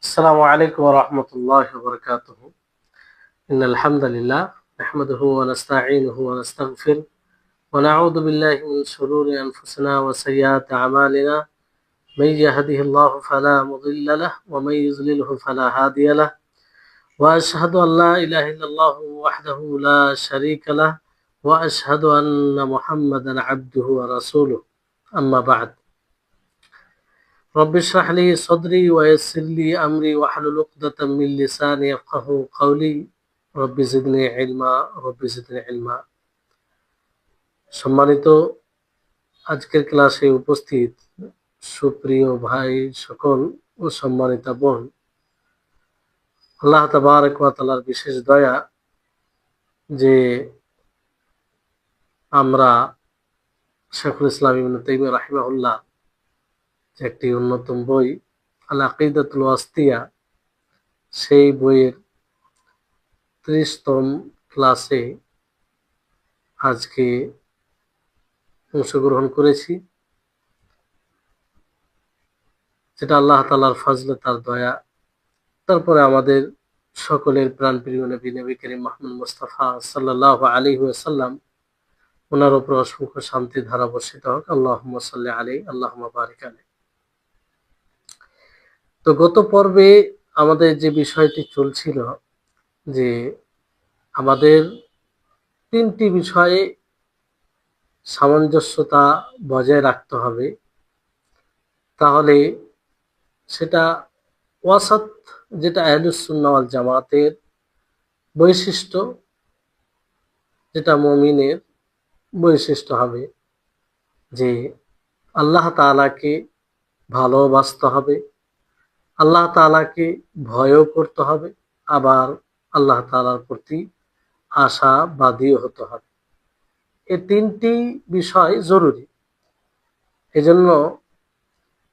السلام عليكم ورحمة الله وبركاته. إن الحمد لله نحمده ونستعينه ونستغفره ونعوذ بالله من شرور أنفسنا وسيئات أعمالنا. من يهده الله فلا مضل له ومن يضلله فلا هادي له، وأشهد أن لا إله إلا الله وحده لا شريك له، وأشهد أن محمدا عبده ورسوله. أما بعد، رب اشرح لي صدري ويسر لي أمري واحلل عقدة من لساني يفقهوا قولي رب زدني علما رب زدني علما। সম্মানিত আজকের ক্লাসে উপস্থিত সুপ্রিয় ভাই সকল ও সম্মানিতা বোন, আল্লাহ তাবারক ওয়া তাআলার বিশেষ দয়া যে আমরা শেখুল ইসলাম ইবনে তাইমিয়া রাহিমাহুল্লাহ যে একটি অন্যতম বই আল আকিদাতুল ওয়াসতিয়া, সেই বইয়ের 30তম ক্লাসে আজকে অংশগ্রহণ করেছি, যেটা আল্লাহ তাআলার ফজলে, তার দয়া। তারপরে আমাদের সকলের প্রাণপ্রিয় নবী করিম মুহাম্মদ মুস্তাফা সাল্লাল্লাহু আলাইহি ওয়াসাল্লাম, ওনার উপর অসংখ্য শান্তি ধারা বর্ষিত হোক। আল্লাহুম্মা সাল্লি আলাইহি আল্লাহুম্মা বারিক আলাইহি। তো গত পর্বে আমাদের যে বিষয়টি চলছিল যে আমাদের 3টি বিষয়ে সামঞ্জস্যতা বজায় রাখতে হবে, তাহলে সেটা ওয়াসাত, যেটা আহলুস সুন্নাহ ওয়াল জামাতের বৈশিষ্ট্য, যেটা মুমিনের বৈশিষ্ট্য হবে, যে আল্লাহ তাআলাকে ভালোবাসতে হবে, আল্লাহ তাআলাকে ভয়ও করতে হবে, আবার আল্লাহ তাআলার প্রতি আশাবাদীও হতে হবে। এই 3টি বিষয় জরুরি। এজন্য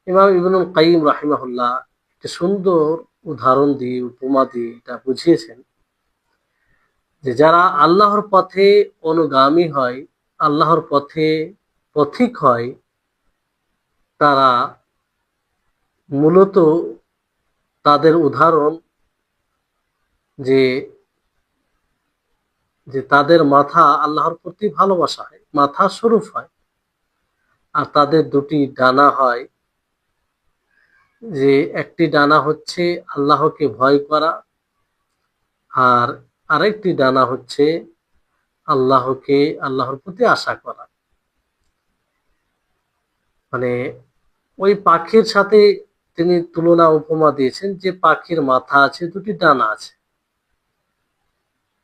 ইমাম ইবনুল কাইয়িম রাহিমাহুল্লাহ একটি সুন্দর উদাহরণ দিয়ে, উপমা দিয়ে এটা বুঝিয়েছেন যে যারা আল্লাহর পথে অনুগামী হয়, আল্লাহর পথে পথিক হয়, তারা মূলত তাদের উদাহরণ যে তাদের মাথা আল্লাহর প্রতি ভালোবাসা হয়, মাথা স্বরূপ হয়, আর তাদের 2টি ডানা হয়, যে একটি ডানা হচ্ছে আল্লাহকে ভয় করা, আর আরেকটি ডানা হচ্ছে আল্লাহর প্রতি আশা করা। মানে ওই পাখির সাথে তিনি তুলনা উপমা দিয়েছেন যে পাখির মাথা আছে, 2টি ডানা আছে।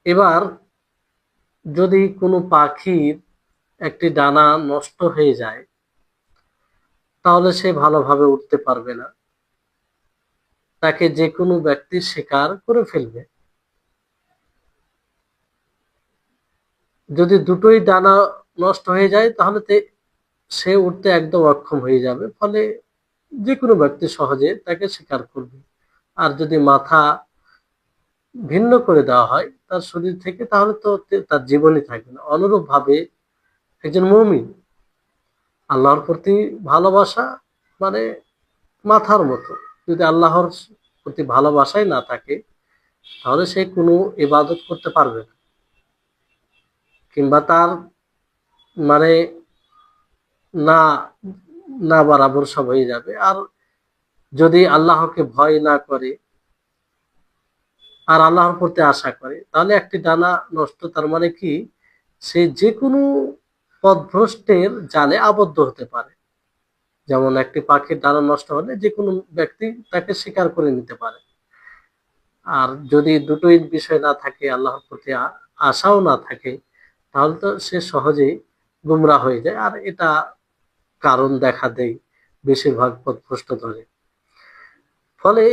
এবার যদি কোনো পাখির একটি ডানা নষ্ট হয়ে যায়, তাহলে সে ভালোভাবে উঠতে পারবে না, তাকে যে কোনো ব্যক্তি শিকার করে ফেলবে। যদি 2টোই ডানা নষ্ট হয়ে যায়, তাহলে সে উঠতে একদম অক্ষম হয়ে যাবে, ফলে যে কোনো ব্যক্তি সহজে তাকে শিকার করবে। আর যদি মাথা ভিন্ন করে দেওয়া হয় তার শরীর থেকে, তাহলে তো তার জীবনই থাকবে না। অনুরূপভাবে একজন মুমিন, আল্লাহর প্রতি ভালোবাসা মানে মাথার মতো, যদি আল্লাহর প্রতি ভালোবাসাই না থাকে, তাহলে সে কোনো ইবাদত করতে পারবে না, কিংবা তার মানে না না বরাবর সব হয়ে যাবে। আর যদি আল্লাহকে ভয় না করে আর আল্লাহর প্রতি আশা করে, তাহলে একটি ডানা নষ্ট, তার মানে কি, সে যে কোনো পথভ্রষ্টের জালে আবদ্ধ হতে পারে। যেমন একটি পাখির ডানা নষ্ট হলে যে কোনো ব্যক্তি তাকে শিকার করে নিতে পারে। আর যদি 2টোই বিষয় না থাকে, আল্লাহর প্রতি আশাও না থাকে, তাহলে তো সে সহজেই গুমরা হয়ে যায়। আর এটা কারণ দেখা দেয় বেশিরভাগ পথভ্রষ্ট ধরে। ফলে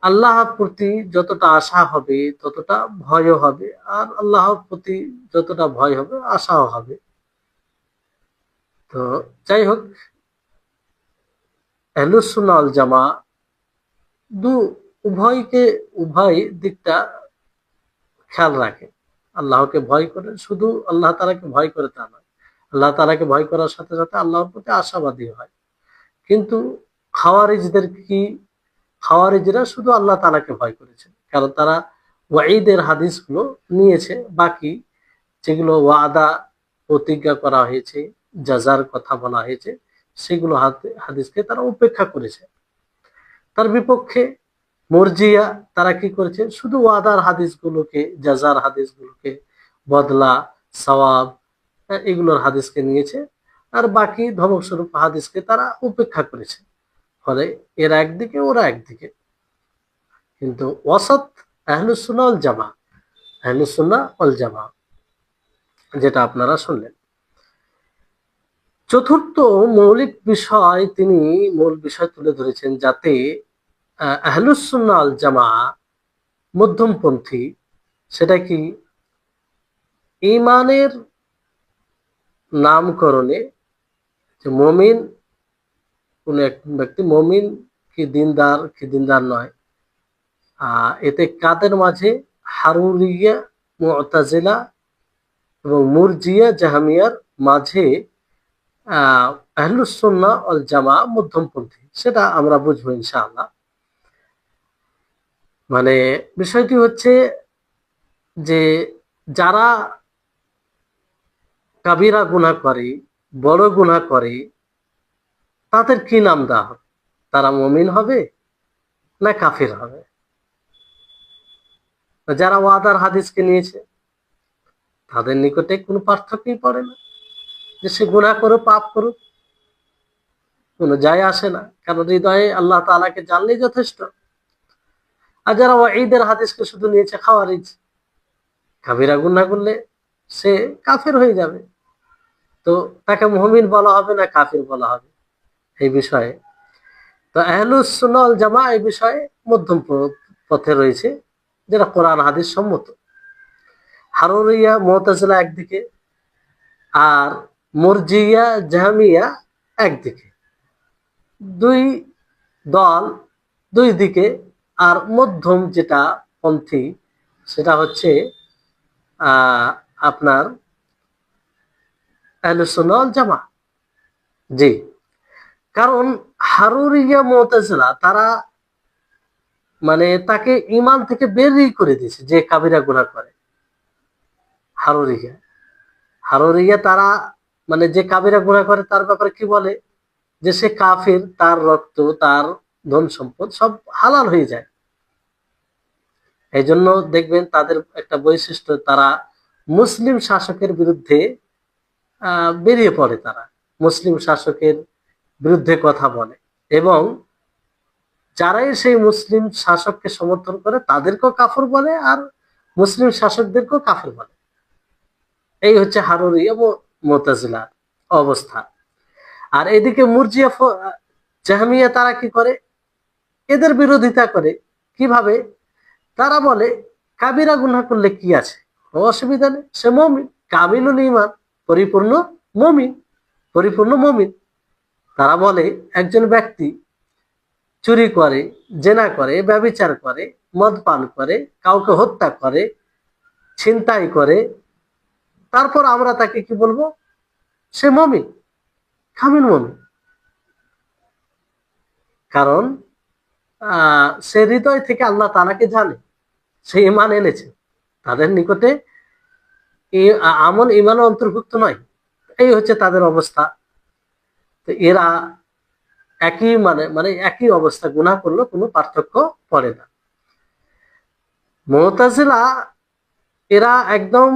আল্লাহর প্রতি যতটা আশা হবে ততটা ভয়ও হবে, আর আল্লাহর প্রতি যতটা ভয় হবে আশাও হবে। তো যাই হোক, আহলুস সুন্নাহ ওয়াল জামা উভয় দিকটা খেয়াল রাখে। আল্লাহকে ভয় করে, শুধু আল্লাহ তাআলাকে ভয় করে তা নয়, আল্লাহ তাআলাকে ভয় করার সাথে সাথে আল্লাহর প্রতি আশাবাদী হয়। কিন্তু খাওয়ারিজদের কি, খাওয়ারিজরা শুধু আল্লাহ তাআলাকে ভয় করেছে, কারণ তারা ওয়াঈদের হাদিসগুলো নিয়েছে, বাকি যেগুলো ওয়াদা প্রতিজ্ঞা করা হয়েছে, জাযার কথা বলা হয়েছে, সেগুলো হাদিসকে তারা উপেক্ষা করেছে। তার বিপক্ষে মুরজিয়া তারা কি করেছে, শুধু ওয়াদার হাদিসগুলোকে, জাযার হাদিসগুলোকে, বদলা, সওয়াব, এগুলোর হাদিসকে নিয়েছে, আর বাকি ধমকস্বরূপ হাদিসকে তারা উপেক্ষা করেছে। ফলে এরা একদিকে, ওরা একদিকে। কিন্তু ওয়াসাত আহলুস সুন্নাহ ওয়াল জামাআহ, আহলুস সুন্নাহ ওয়াল জামাআহ যেটা আপনারা শুনলেন। চতুর্থ মৌলিক বিষয়, তিনি মূল বিষয় তুলে ধরেছেন, যাতে আহলুস সুন্নাহ ওয়াল জামাআহ মধ্যমপন্থী, সেটা কি, ঈমানের নামকরণে যে মুমিন, কোন এক ব্যক্তি মুমিন কি দিনদার নয়, এতে কাদের মাঝে হারুরিয়া, মুতাজিলা এবং মুরজিয়া, জাহমিয়ার মাঝে আহলুস সুন্নাহ ওয়াল জামাআহ মধ্যমপন্থী, সেটা আমরা বুঝবো ইনশাআল্লাহ। মানে বিষয়টি হচ্ছে যে যারা কাবিরা গুনাহ করে, বড় গুনাহ করে, তাদের কি নাম দেওয়া হবে? তারা মুমিন হবে না কাফির হবে? যারা ওয়াদার হাদিসকে নিয়েছে, তাদের নিকটে কোনো পার্থক্যই পড়ে না, যে সে গুনাহ করুক, পাপ করুক, কোনো যায় আসে না, কারণ হৃদয়ে আল্লাহ তাআলাকে জানলেই যথেষ্ট। আর যারা ওয়াঈদের হাদিসকে শুধু নিয়েছে, খাওয়ারিজ, কাবিরা গুনাহ করলে সে কাফের হয়ে যাবে, তো তাকে মুমিন বলা হবে না কাফির বলা হবে? এই বিষয়ে তো আহলুস সুন্নাহ ওয়াল জামাআহ এই বিষয়ে মধ্যম পথে রয়েছে, যেটা কোরআন হাদিস সম্মত। হারুরিয়া, মুতাজিলা একদিকে, আর মুরজিয়া, জাহমিয়া একদিকে, দুই দল, দুই দিকে। আর মধ্যম যেটা পন্থী, সেটা হচ্ছে আপনার আহলুস সুন্নাহ ওয়াল জামাআহ। জি, কারণ হারুরিয়া, মুতাজিলা তারা মানে তাকে ঈমান থেকে বেরই করে দিয়েছে, যে কাবিরা গুনাহ করে। হারুরিয়া তারা মানে যে কাবিরা গুনাহ করে তার ব্যাপারে কি বলে, যে সে কাফির, তার রক্ত, তার ধন সম্পদ সব হালাল হয়ে যায়। এই জন্য দেখবেন তাদের একটা বৈশিষ্ট্য, তারা মুসলিম শাসকের বিরুদ্ধে বেরিয়ে পড়ে, তারা মুসলিম শাসকের বিরুদ্ধে কথা বলে, এবং যারাই সেই মুসলিম শাসককে সমর্থন করে তাদেরকেও কাফের বলে, আর মুসলিম শাসকদেরকেও কাফের বলে। এই হচ্ছে হারুরিয়া এবং মুতাজিলার অবস্থা। আর এদিকে মুরজিয়া, জাহমিয়া তারা কি করে, এদের বিরোধিতা করে। কিভাবে? তারা বলে কাবিরা গুনাহ করলে কি আছে, অসুবিধা নেই, সে মুমিন, কামিলুল ঈমান, পরিপূর্ণ মুমিন, পরিপূর্ণ মুমিন। তারা বলে একজন ব্যক্তি চুরি করে, জেনা করে, ব্যভিচার করে, মদ পান করে, কাউকে হত্যা করে, ছিনতাই করে, তারপর আমরা তাকে কি বলবো? সে মুমিন, কামিল মুমিন। কারণ সে হৃদয় থেকে আল্লাহ তাআলাকে জানে, সে ঈমান এনেছে। তাদের নিকটে আমল ঈমান অন্তর্ভুক্ত নয়। এই হচ্ছে তাদের অবস্থা। তো এরা একই মানে একই অবস্থা, গুনাহ করলেও কোনো পার্থক্য পড়ে না। মুতাজিলা এরা একদম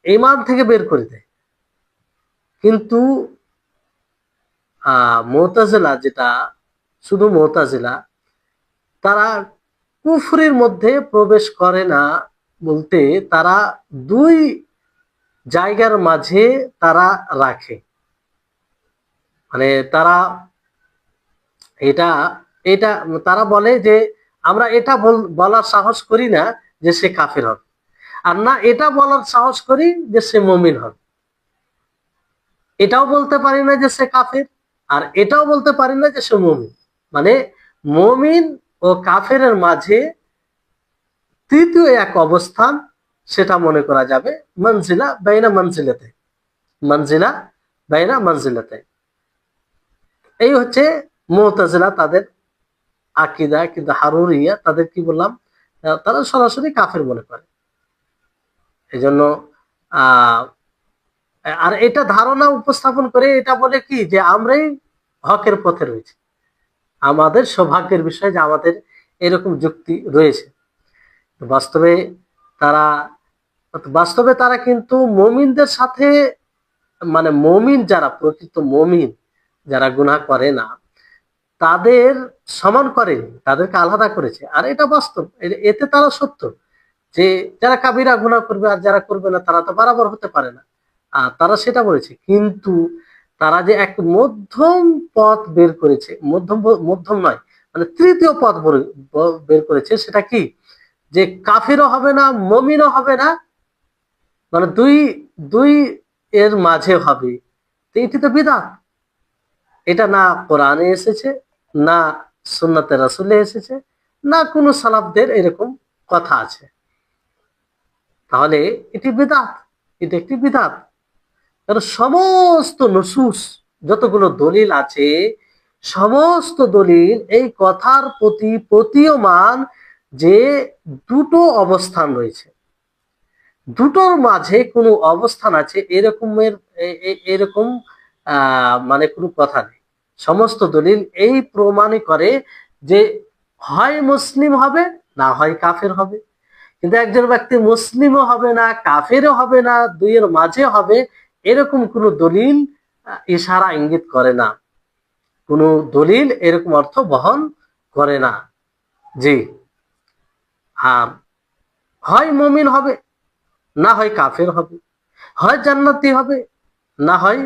ঈমান থেকে বের করে দেয়। কিন্তু মুতাজিলা যেটা, শুধু মুতাজিলা, তারা কুফরির মধ্যে প্রবেশ করে না, বলতে তারা দুই জায়গার মাঝে তারা রাখে। মানে তারা এটা এটা তারা বলে যে আমরা এটা বলার সাহস করি না যে সে কাফের হবে, আর না এটা বলার সাহস করি যে সে মুমিন হবে। এটাও বলতে পারি না যে সে কাফের, আর এটাও বলতে পারি না যে সে মুমিন। মানে মুমিন ও কাফেরের মাঝে তৃতীয় এক অবস্থান, সেটা মনে করা যাবে মানজিলা বাইনা মানজিলাতে, মানজিলা বাইনা মানজিলাতে। এই হচ্ছে মুতাজিলা তাদের আকিদা, কিন্তু হারুরিয়া তাদের কি বললাম, তারা সরাসরি কাফের মনে করে। এই জন্য আহ আর এটা ধারণা উপস্থাপন করে এটা বলে কি যে আমরাই হকের পথে রয়েছি, আমাদের সৌভাগ্যের বিষয় যে আমাদের এরকম যুক্তি রয়েছে। বাস্তবে তারা বাস্তবে তারা কিন্তু মমিনদের সাথে, মানে মমিন যারা প্রকৃত মমিন, যারা গুনাহ করে না তাদের সমান করেনি, তাদেরকে আলাদা করেছে। আর এটা বাস্তব, এতে তারা সত্য যে যারা কাবিরা গুনাহ করবে আর যারা করবে না তারা তো বরাবর হতে পারে না, আর তারা সেটা বলেছে। কিন্তু তারা যে এক মধ্যম পথ বের করেছে, মধ্যম মধ্যম নয়, মানে তৃতীয় পথ বের করেছে, সেটা কি যে কাফিরও হবে না মমিনও হবে না, মানে দুই দুই এর মাঝে হবে। তো এটি তো বিদআত, এটা না কোরআনে এসেছে, না সুন্নাতে রাসূলে এসেছে, না কোনো সালাফদের এরকম কথা আছে। তাহলে এটি বিদআত, এটা একটি বিদআত। কারণ সমস্ত নুসুস, যতগুলো দলিল আছে, সমস্ত দলিল এই কথার প্রতি প্রতীয়মান যে দুটো অবস্থান রয়েছে, দুটোর মাঝে কোনো অবস্থান আছে এরকমের এরকম মানে কোনো কথা নেই। সমস্ত দলিল এই প্রমাণই করে যে হয় মুসলিম হবে, না হয় কাফের হবে। কিন্তু একজন ব্যক্তি মুসলিমও হবে না কাফেরও হবে না, দুইয়ের মাঝে হবে, এরকম কোন দলিল ইশারা ইঙ্গিত করে না, কোন দলিল এরকম অর্থ বহন করে না। জি। আর হয় মুমিন হবে, না হয় কাফের হবে, হয় জান্নাতি হবে, না হয়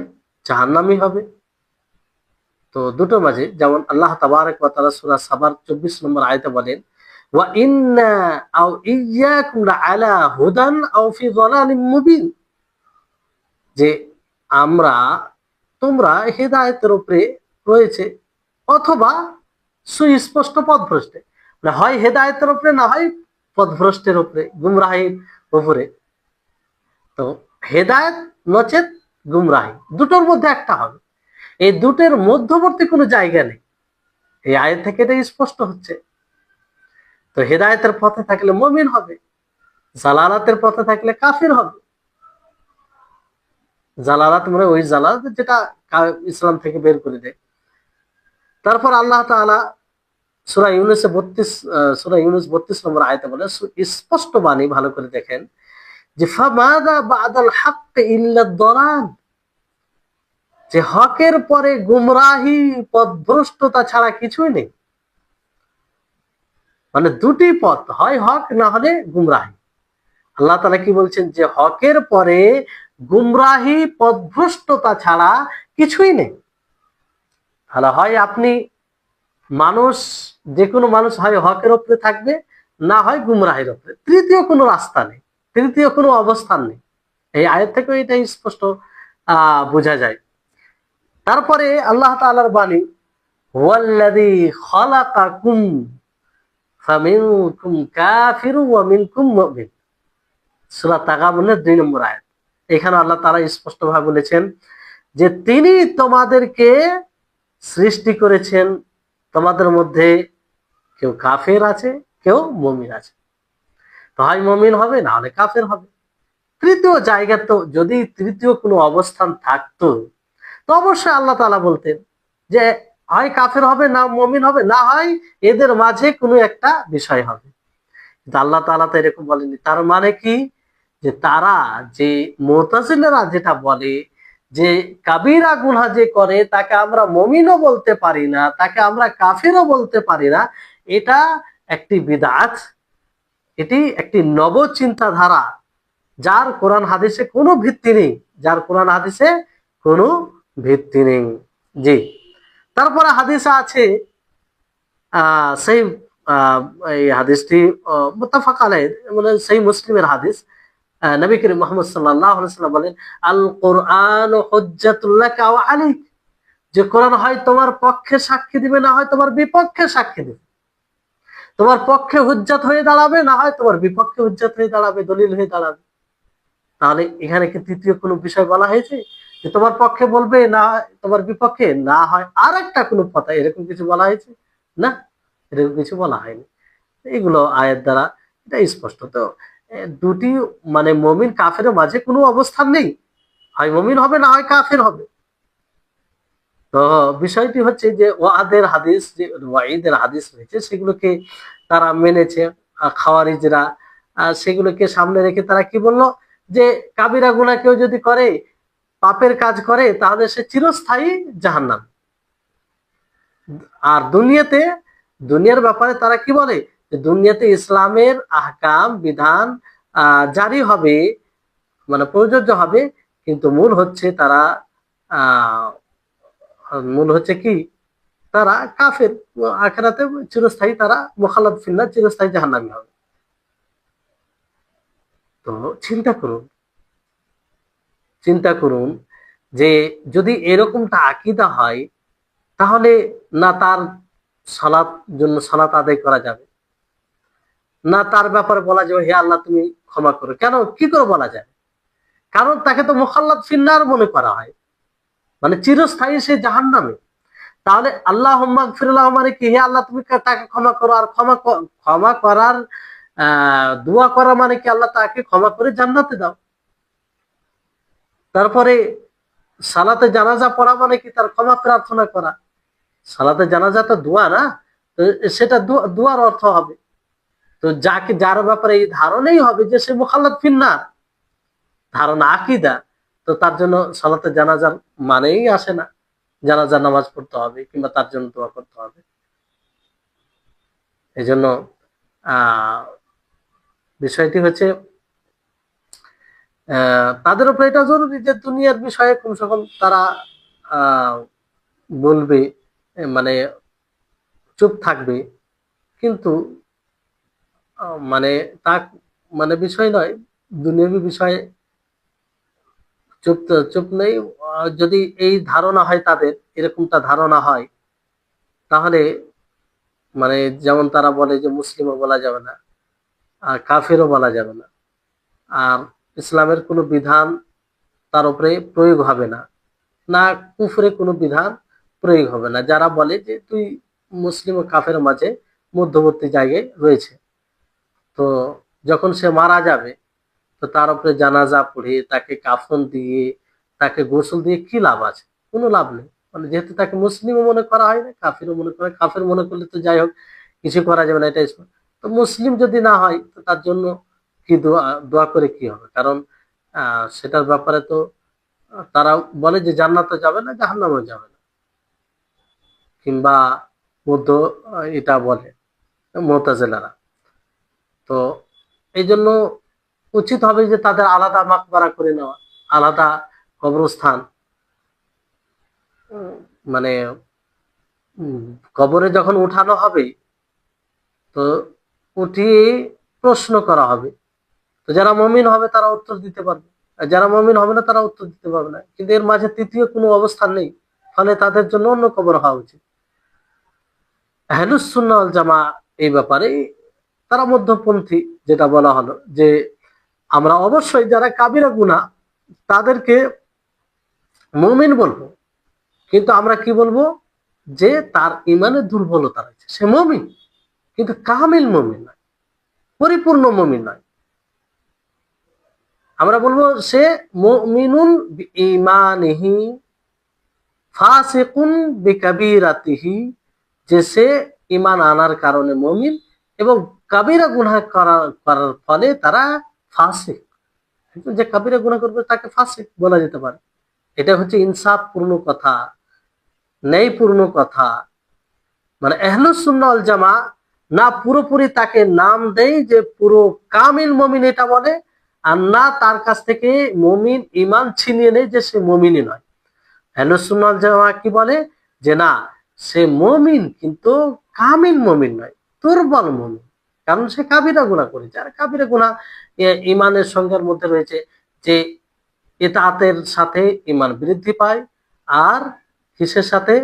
জাহান্নামী হবে। তো দুটো মাঝে, যেমন আল্লাহ তাবারক ওয়া তাআলা সূরা সাবার 24 নম্বর আয়াতে বলেন, ওয়া ইন্না আও ইয়্যাকুম লাআলা হুদান আও ফি যালালিম মুবিন, যে আমরা, তোমরা হেদায়েতের উপরে রয়েছে অথবা সুস্পষ্ট পথভ্রষ্টে, মানে হয় হেদায়েতের উপরে না হয় পথভ্রষ্টের উপরে, গুমরাহির উপরে। তো হেদায়েত নচেত গুমরাহি, দুটোর মধ্যে একটা হবে, এই দুটোর মধ্যবর্তী কোনো জায়গা নেই। এই আয়াত থেকে এটা স্পষ্ট হচ্ছে। তো হেদায়েতের পথে থাকলে মুমিন হবে, জালালাতের পথে থাকলে কাফির হবে। জালালাত মানে ওই জালালাত যেটা ইসলাম থেকে বের করে দেয়। তারপর আল্লাহ তাআলা সূরা ইউনূসে 32 নম্বর আয়াতে বলে, স্পষ্ট বাণী, ভালো করে দেখেন, যে ফামাযা বা'দাল হাক্কি ইল্লা দালাল, যে হকের পরে গুমরাহি পথভ্রষ্টতা ছাড়া কিছুই নেই। মানে দুটি পথ, হয় হক না হলে গুমরাহি। আল্লাহ তাআলা কি বলছেন, যে হকের পরে গুমরাহি পথভ্রষ্টতা ছাড়া কিছুই নেই। তাহলে হয় আপনি মানুষ, যে কোনো মানুষ হয় হকের উপরে থাকবে, না হয় গুমরাহির উপরে, তৃতীয় কোনো রাস্তা নেই, তৃতীয় কোনো অবস্থান নেই। এই আয়াত থেকে এটা স্পষ্ট বোঝা যায়। তারপরে আল্লাহ তাআলার বাণী, ওয়াল্লাযী খালাকাকুম ফামিনকুম কাফিরুন ওয়া মিনকুম মুমিন, সূরা তাগাবুনের 2 নম্বর আয়াত। এখানে আল্লাহ তাআলা স্পষ্ট ভাবে বলেছেন যে তিনি তোমাদেরকে সৃষ্টি করেছেন, তোমাদের মধ্যে কেউ কাফের আছে, কেউ মুমিন আছে। তো হয় মুমিন হবে, না হলে কাফের হবে। তৃতীয় জায়গা, তো যদি তৃতীয় কোনো অবস্থান থাকতো তো অবশ্যই আল্লাহ তাআলা বলতেন যে হয় কাফের হবে, না মুমিন হবে, না হয় এদের মাঝে কোনো একটা বিষয় হবে। কিন্তু আল্লাহ তাআলা তো এরকম বলেনি। তার মানে কি, যে তারা, যে মুতাজিলারা যেটা বলে যে কাবিরা গুনাহ যে করে তাকে আমরা মুমিনও বলতে পারি না, তাকে আমরা কাফেরও বলতে পারি না, এটা একটি বিদআত, এটি একটি নব চিন্তাধারা, যার কোরআন হাদিসে কোনো ভিত্তি নেই, যার কোরআন হাদিসে কোনো ভিত্তি নেই। জি। তারপরে হাদিসে আছে, সেই এই হাদিসটি মুত্তাফাক আলাইহি, মানে সেই মুসলিমের হাদিস, নবী করিম মুহাম্মদ সাল্লাল্লাহু আলাইহি ওয়াসাল্লাম বলেন, আল কোরআন হুজ্জাতুল লাকা ওয়া আলাইক, যে কোরআন হয় তোমার পক্ষে সাক্ষী দিবে, না হয় তোমার বিপক্ষে সাক্ষী দিবে। তোমার পক্ষে হুজ্জাত হয়ে দাঁড়াবে, না হয় তোমার বিপক্ষে হুজ্জাত হয়ে দাঁড়াবে, দলিল হয়ে দাঁড়াবে। তাহলে এখানে কি তৃতীয় কোনো বিষয় বলা হয়েছে যে তোমার পক্ষে বলবে, না তোমার বিপক্ষে, না হয় আর একটা কোনো কথা, এরকম কিছু বলা হয়েছে না। এরকম কিছু বলা হয়নি। এগুলো আয়াত দ্বারা এটা স্পষ্ট। তো দুটি মানে মুমিন কাফের মাঝে কোনো অবস্থান নেই, হয় মুমিন হবে না হয় কাফের হবে। তো বিষয়টি হচ্ছে যে ওয়াদের হাদিস, যে ওয়াইদের হাদিস রয়েছে সেগুলোকে তারা মেনেছে। খাওয়ারিজরা সেগুলোকে সামনে রেখে তারা কি বললো, যে কাবিরা গুনাহ কেউ যদি করে, পাপের কাজ করে, তাহলে সে চিরস্থায়ী জাহান্নাম। আর দুনিয়ার ব্যাপারে তারা কি বলে, যে দুনিয়াতে ইসলামের আহকাম বিধান জারি হবে, মানে প্রযোজ্য হবে, কিন্তু আহ মূল হচ্ছে কি, তারা কাফের, আখিরাতে চিরস্থায়ী তারা মুখাল্লাদ ফিন্নার, চিরস্থায়ী জাহান্নামী হবে। তো চিন্তা করুন, চিন্তা করুন যে যদি এরকমটা আকীদা হয়, তাহলে না তার সালাত আদায় করা যাবে, না তার ব্যাপারে বলা যাবে হে আল্লাহ তুমি ক্ষমা করো। কেন, কি করে বলা যায়? কারণ তাকে তো মুখাল্লাদ ফিন্নার মনে করা হয়, মানে চিরস্থায়ী সে জাহান্নামে। তাহলে আল্লাহ মাগফিরাল্লাহ মানে কি, হে আল্লাহ তুমি তাকে ক্ষমা করো। আর ক্ষমা করার দোয়া করা মানে কি, আল্লাহ তাকে ক্ষমা করে জান্নাতে দাও। তারপরে সালাতে জানাজা পড়া মানে কি, তার ক্ষমা প্রার্থনা করা। সালাতে জানাজা তো দোয়া না, তো সেটা দোয়ার অর্থ হবে। তো যার ব্যাপারে এই ধারণাই হবে যে সে মুখাল্লাদ ফিন্নার, ধারণা আকীদা, তো তার জন্য সালাতে জানাজার মানেই আসে না, জানাজার নামাজ পড়তে হবে কিংবা তার জন্য দোয়া করতে হবে। এই জন্য আহ বিষয়টি হচ্ছে তাদের উপরে এটা জরুরি যে দুনিয়ার বিষয়ে কমসে কম তারা আহ বলবে, মানে চুপ থাকবে। কিন্তু মানে তা মানে বিষয় নয়, দুনিয়াবী বিষয়ে চুপ নেই। যদি এই ধারণা হয়, তাদের এরকমটা ধারণা হয়, তাহলে মানে যেমন তারা বলে যে মুসলিমও বলা যাবে না, আর কাফেরও বলা যাবে না, আর ইসলামের কোনো বিধান তার উপরে প্রয়োগ হবে না, না কুফরে কোনো বিধান প্রয়োগ হবে না। যারা বলে যে তুই মুসলিম ও কাফের মাঝে মধ্যবর্তী জায়গায় রয়েছে, তো যখন সে মারা যাবে, তো তার উপরে জানাজা পড়ে তাকে কাফন দিয়ে তাকে গোসল দিয়ে কি লাভ আছে? কোনো লাভ নেই। মানে যেহেতু তাকে মুসলিমও মনে করা হয় না, কাফিরও মনে করে, কাফের মনে করলে তো যাই হোক কিছু করা যাবে না, এটা তো মুসলিম যদি না হয়, তো তার জন্য কি দোয়া করে কি হবে? কারণ সেটার ব্যাপারে তো তারা বলে যে জান্নাতে যাবে না, জাহান্নামে যাবে না, কিংবা মধ্য এটা বলে মুতাজিলারা। তো এই জন্য উচিত হবে যে তাদের আলাদা মাকবারা করে নেওয়া, আলাদা কবরস্থান। মানে কবরে যখন উঠানো হবে, তো উঠিয়ে প্রশ্ন করা হবে। তো যারা মুমিন হবে তারা উত্তর দিতে পারবে, আর যারা মুমিন হবে না তারা উত্তর দিতে পারবে না। কিন্তু এর মাঝে তৃতীয় কোনো অবস্থান নেই, ফলে তাদের জন্য অন্য কবর হওয়া উচিত। আহলুস সুন্নাহ ওয়াল জামা এই ব্যাপারে তারা মধ্যপন্থী, যেটা বলা হলো যে আমরা অবশ্যই যারা কাবিরা গুনাহ তাদেরকে মুমিন বলবো, কিন্তু আমরা কি বলবো, যে তার ইমানের দুর্বলতা রয়েছে, সে মুমিন কিন্তু কামিল মুমিন নয়, পরিপূর্ণ মুমিন নয়। আমরা বলবো সে মুমিনুন বিঈমানিহি ফাসিকুন বিকাবিরাতিহি, যে সে ঈমান আনার কারণে মুমিন এবং কাবিরা গুনাহ করার ফলে তারা ফাসিক। যে কাবিরা গুনাহ করবে তাকে ফাসিক বলা যেতে পারে। এটা হচ্ছে ইনসাফ পূর্ণ কথা, ন্যায়পূর্ণ কথা। মানে আহলুস সুন্নাহ ওয়াল জামা না পুরোপুরি তাকে নাম দেয় যে পুরো কামিল মুমিন এটা বলে, আর না তার কাছ থেকে মুমিন ঈমান ছিনিয়ে নেয় যে সে মুমিনই নয়। আহলুস সুন্নাহ ওয়াল জামা কি বলে, যে না, সে মুমিন কিন্তু কামিল মুমিন নয়, দুর্বল মুমিন। কারণ সে কাবিরা গুনাহ করেছে, আর কাবিরা গুনাহ ঈমানের সংজ্ঞার মধ্যে রয়েছে যে ইতাআতের সাথে ঈমান বৃদ্ধি পায়, আর কিসের সাথে?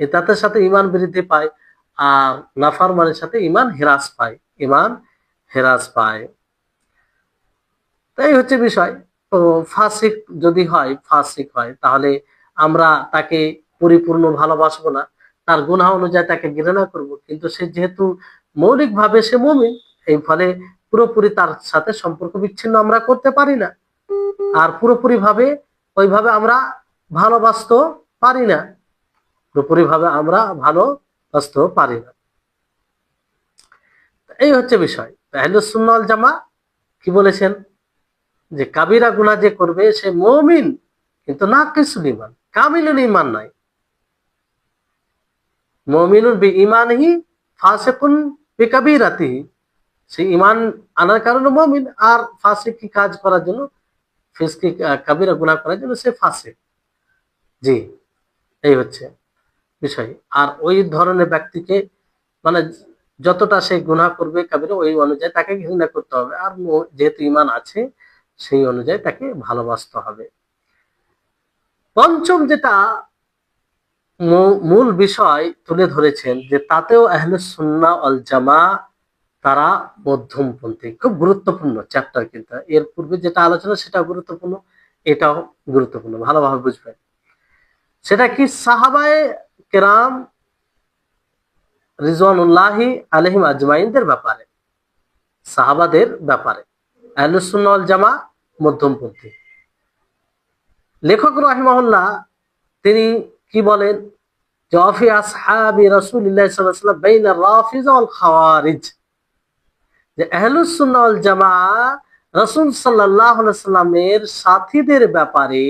ইতাআতের সাথে ঈমান বৃদ্ধি পায়, আর নাফরমানির সাথে ঈমান হ্রাস পায়, ঈমান হ্রাস পায়। তাই হচ্ছে বিষয়। তো ফাসিক যদি হয়, ফাসিক হয়, তাহলে আমরা তাকে পরিপূর্ণ ভালোবাসবো না। তার গুনাহ অনুযায়ী তাকে ঘৃণা করব, কিন্তু সে যেহেতু মৌলিকভাবে সে মুমিন, এই ফলে পুরোপুরি তার সাথে সম্পর্ক বিচ্ছিন্ন আমরা করতে পারি না, আর পুরোপুরি ভাবে ওইভাবে আমরা ভালোবাসতে পারি না, পুরোপুরি ভাবে আমরা ভালোবাসতেও পারি না। এই হচ্ছে বিষয়। আহলুস সুন্নাহ ওয়াল জামা কি বলেছেন, যে কাবিরা গুনাহ যে করবে সে মুমিন, কিন্তু নাকিসুল ঈমান, কামিলুল ঈমান নাই। মুমিনুন বিঈমানিহি ফাসিকুন বিকাবিরাতিহি, সে ঈমান আনার কারণে মুমিন, আর ফাসিকি কাজ করার জন্য, ফিসকি কাবিরা গুনাহ করার জন্য সে ফাসিক। জি, এই হচ্ছে বিষয়। আর ওই ধরনের ব্যক্তিকে মানে যতটা সে গুনাহ করবে কাবিরা, ওই অনুযায়ী তাকে ঘৃণা করতে হবে, আর যেহেতু ঈমান আছে সেই অনুযায়ী তাকে ভালোবাসতে হবে। পঞ্চম যেটা মূল বিষয় তুলে ধরেছেন, যে তাতেও আহলুস সুন্নাহ ওয়াল জামা তারা মধ্যমপন্থী। খুব গুরুত্বপূর্ণ চ্যাপ্টার, কিন্তু এর পূর্বে যেটা আলোচনা সেটা গুরুত্বপূর্ণ, এটাও গুরুত্বপূর্ণ, ভালোভাবে বুঝবেন। সেটা কি, সাহাবায়ে কেরাম রিজওয়ানুল্লাহি আলাইহিম আজমাইনদের ব্যাপারে, সাহাবাদের ব্যাপারে আহলুস সুন্নাহ ওয়াল জামা মধ্যমপন্থী। লেখক রাহিমাহুল্লাহ তিনি কি বলেন, যে ফি আসহাবি রাসূলিল্লাহ সাল্লাল্লাহু আলাইহি ওয়াসাল্লাম বাইনা রাফিযা ওয়াল খাওয়ারিজ, যে আহলুস সুন্নাহ ওয়াল জামা রাসূল সাল্লাল্লাহু আলাইহি ওয়াসাল্লামের সাথীদের ব্যাপারে,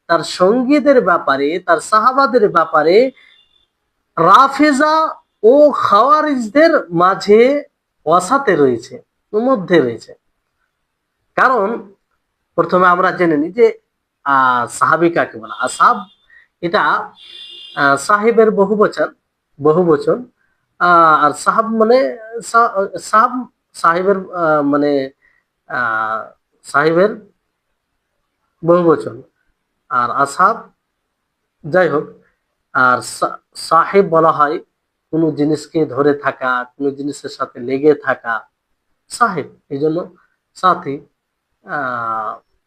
তার সঙ্গীদের ব্যাপারে, তার সাহাবাদের ব্যাপারে রাফিজা ও খাওয়ারিজদের মাঝে ওয়াসাতে রয়েছে, মধ্যে রয়েছে। কারণ প্রথমে আমরা জেনে নিই যে সাহাবী কাকে বলে। আসহাব এটা সাহেবের বহুবচন, আর সাহাব মানে সাহাব সাহেবের মানে সাহেবের বহুবচন, আর আসহাব, যাই হোক। আর সাহেব বলা হয় কোনো জিনিসকে ধরে থাকা, কোনো জিনিসের সাথে লেগে থাকা, সাহেব। এই জন্য সাথী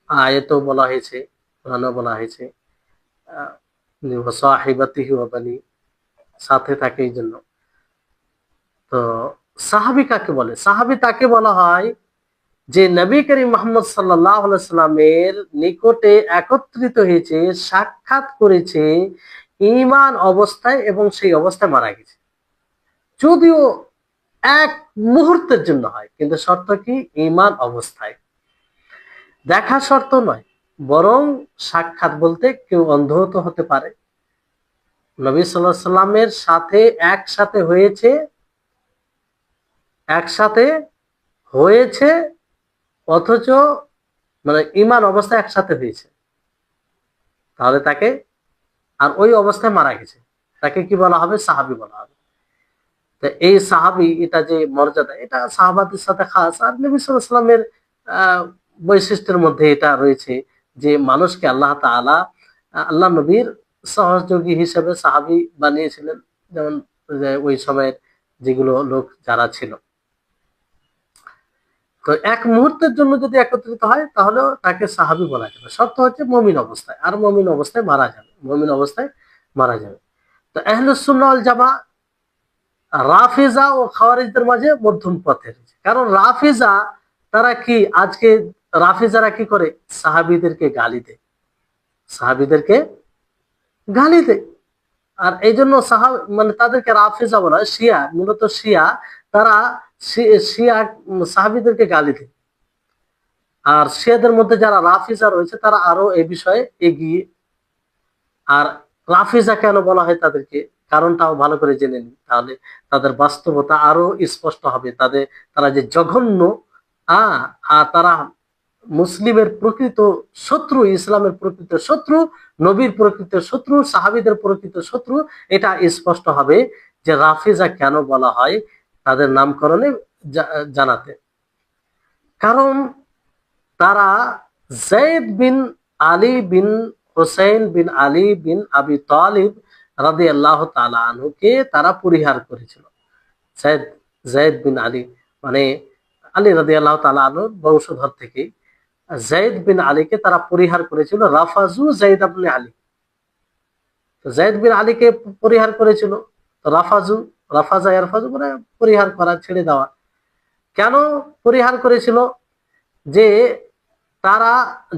আয়াতেও বলা হয়েছে, কোরআনেও বলা হয়েছে সাহিবাতিহি ওয়া বানি, সাথে থাকে এই জন্য। তো সাহাবী কাকে বলে? সাহাবী তাকে বলা হয় যে নবী করিম মুহাম্মদ সাল্লাল্লাহু আলাইহি সাল্লামের নিকটে একত্রিত হয়েছে, সাক্ষাৎ করেছে ঈমান অবস্থায়, এবং সেই অবস্থায় মারা গেছে। যদিও এক মুহূর্তের জন্য হয়, কিন্তু শর্ত কি, ঈমান অবস্থায়। দেখা শর্ত নয়, বরং সাক্ষাৎ বলতে কেউ অন্ধ তো হতে পারে, নবী সাল্লাল্লাহু আলাইহি সাল্লামের সাথে একসাথে হয়েছে, অথচ মানে ঈমান অবস্থায় একসাথে হয়েছে, তাহলে তাকে, আর ওই অবস্থায় মারা গেছে, তাকে কি বলা হবে? সাহাবী বলা হবে। তো এই সাহাবী, এটা যে মর্যাদা, এটা সাহাবাদের সাথে খাস। আর নবী সাল্লাল্লাহু আলাইহি সাল্লামের বৈশিষ্ট্যের মধ্যে এটা রয়েছে যে মানুষকে আল্লাহ তাআলা আল্লাহ নবীর সহযোগী হিসেবে সাহাবী বানিয়েছিলেন, যেমন ওই সময়ের যেগুলো লোক যারা ছিল। তো এক মুহূর্তের জন্য যদি একত্রিত হয়, তাহলেও তাকে সাহাবী বলা যাবে। শর্ত হচ্ছে মুমিন অবস্থায়, আর মুমিন অবস্থায় মারা যাবে, মুমিন অবস্থায় মারা যাবে। তো আহলুস সুন্নাহ ওয়াল জামা রাফিজা ও খাওয়ারিজদের মাঝে মধ্যম পথে রয়েছে। কারণ রাফিজা তারা কি, আজকে রাফিজারা কি করে? সাহাবীদেরকে গালি দেয়, সাহাবীদেরকে গালি দেয়। আর এই জন্য মানে তাদেরকে রাফিজা বলা হয়। শিয়া, মূলত শিয়া, তারা শিয়া সাহাবীদেরকে গালি দেয়। আর শিয়াদের মধ্যে যারা রাফিজা রয়েছে তারা আরো এই বিষয়ে এগিয়ে। আর রাফিজা কেন বলা হয় তাদেরকে, কারণটাও ভালো করে জেনে নিন, তাহলে তাদের বাস্তবতা আরো স্পষ্ট হবে। তারা যে জঘন্য, আর তারা মুসলিমের প্রকৃত শত্রু, ইসলামের প্রকৃত শত্রু, নবীর প্রকৃত শত্রু, সাহাবীদের প্রকৃত শত্রু, এটা স্পষ্ট হবে যে রাফিজা কেন বলা হয় তাদের নামকরণে জানাতে। কারণ তারা যায়েদ বিন আলী বিন হুসাইন বিন আলী বিন আবি তালিব রাদিয়াল্লাহু তাআলা আনহুকে তারা পরিহার করেছিল। যায়েদ বিন আলী মানে আলী রাদিয়াল্লাহু তাআলা আনহুর বংশধর থেকে যায়েদ বিন আলীকে তারা পরিহার করেছিল। রাফাজু যায়েদ ইবনে আলী, তো যায়েদ বিন আলীকে পরিহার করেছিল। তো রাফাজু, রাফাজা ইয়ারফাজু মানে পরিহার করা, ছেড়ে দেওয়া। কেন পরিহার করেছিল? যে তারা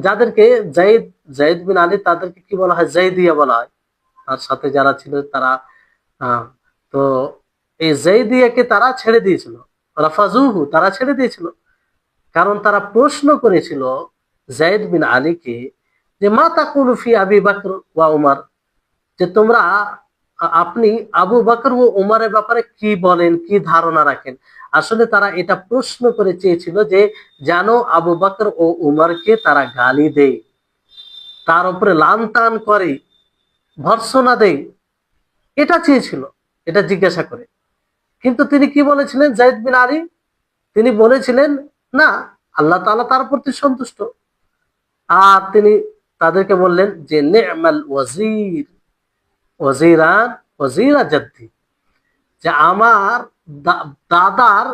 যাদেরকে জাইদ জাইদ বিন আলী তাদেরকে কি বলা হয়, জাইদিয়া বলা হয়। তার সাথে যারা ছিল তারা আহ, তো এই জাইদিয়াকে তারা ছেড়ে দিয়েছিল, রাফাজুহু তারা ছেড়ে দিয়েছিল। কারণ তারা প্রশ্ন করেছিল জাইদ বিন আলীকে যে মা তাকুলু ফি আবি বকর ওয়া উমর, যে তোমরা আপনি আবু বকর ও উমরের ব্যাপারে কি বলেন, কি ধারণা রাখেন। আসলে তারা এটা প্রশ্ন করে চেয়েছিল যে জানো আবু বকর ও উমরকে তারা গালি দেয়, তার উপরে লান টান করে, ভর্ৎসনা দেয়, এটা চেয়েছিল, এটা জিজ্ঞাসা করে। কিন্তু তিনি কি বলেছিলেন জাইদ বিন আলী? তিনি বলেছিলেন না, আল্লাহ তাআলা তার প্রতি সন্তুষ্ট। আর তিনি তাদেরকে বললেন যে নেমাল ওয়াজির ওয়াজিরান ওয়াজিরা জাদ্দি, যে আমার দাদার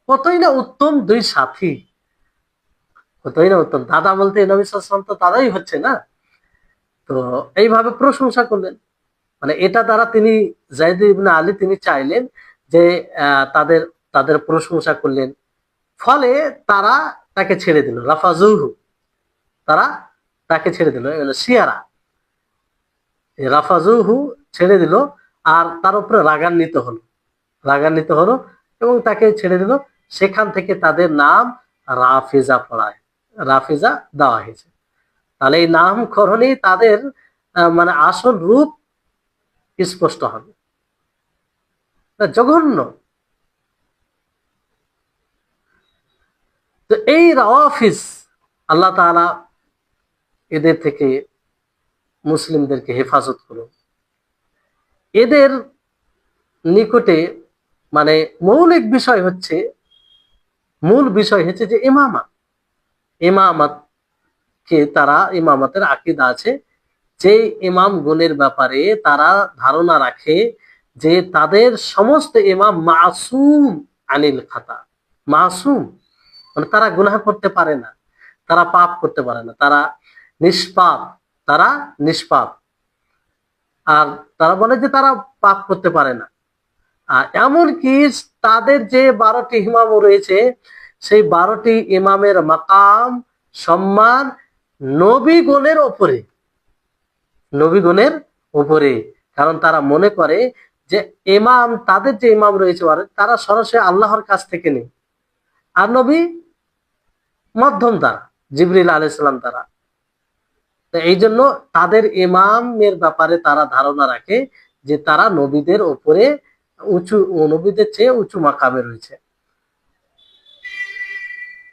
কতই না উত্তম দুই সাথী, কতই না উত্তম। দাদা বলতে নবী সাল্লাল্লাহু আলাইহি ওয়াসাল্লাম তো দাদাই হচ্ছে না। তো এইভাবে প্রশংসা করলেন। মানে এটা দ্বারা তিনি জাইদ ইবনে আলী তিনি চাইলেন যে তাদের তাদের প্রশংসা করলেন, ফলে তারা তাকে ছেড়ে দিল, রাফাজুহু, তারা তাকে ছেড়ে দিল, শিয়ারা রাফাজুহু ছেড়ে দিল। আর তার উপরে রাগান্বিত হলো, রাগান্বিত হলো এবং তাকে ছেড়ে দিল। সেখান থেকে তাদের নাম রাফিজা পড়ায়, রাফিজা দেওয়া হয়েছে। তাহলে এই নামকরণেই তাদের মানে আসল রূপ স্পষ্ট হবে। জঘন্য। তো এই রাওয়াফিজ, আল্লাহ তাআলা এদের থেকে মুসলিমদেরকে হেফাজত করুন। এদের নিকটে মানে মৌলিক বিষয় হচ্ছে, মূল বিষয় হচ্ছে যে ইমামা, ইমামত কে তারা, ইমামতের আকীদা আছে যে ইমাম গুণের ব্যাপারে তারা ধারণা রাখে যে তাদের সমস্ত ইমাম মাসুম আনিল খাতা, মাসুম মানে তারা গুনাহ করতে পারে না, তারা পাপ করতে পারে না, তারা নিষ্পাপ, তারা নিষ্পাপ। আর তারা বলে যে তারা পাপ করতে পারে না। আর এমনকি তাদের যে 12টি ইমাম রয়েছে, সেই 12টি ইমামের মাকাম, সম্মান নবীগণের ওপরে, নবীগণের উপরে। কারণ তারা মনে করে যে ইমাম, তাদের যে ইমাম রয়েছে তারা সরাসরি আল্লাহর কাছ থেকে নেই, আর নবী মধ্যম দ্বারা, জিবরিল আলাইহিস সালাম দ্বারা। তো এই জন্য তাদের ইমামের ব্যাপারে তারা ধারণা রাখে যে তারা নবীদের উপরে উঁচু, নবীদের চেয়ে উঁচু মাকামে রয়েছে,